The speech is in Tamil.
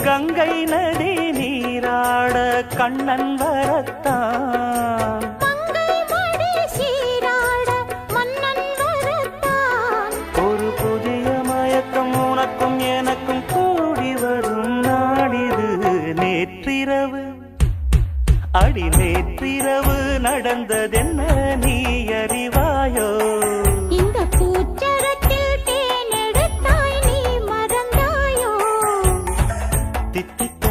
கங்கை நதி நீராட கண்ணன் வரத்தான், ஒரு புதிய மயக்கம் உனக்கும் எனக்கும் கூடி வரும் நாடிது. நேற்றிரவு அடி நேற்றிரவு நடந்ததென்ன நீ அறிவாயோ? இந்த பூச்சரத்தில் தேனெடுத்தாய் நீ மறந்தாயோ? தித்தித்த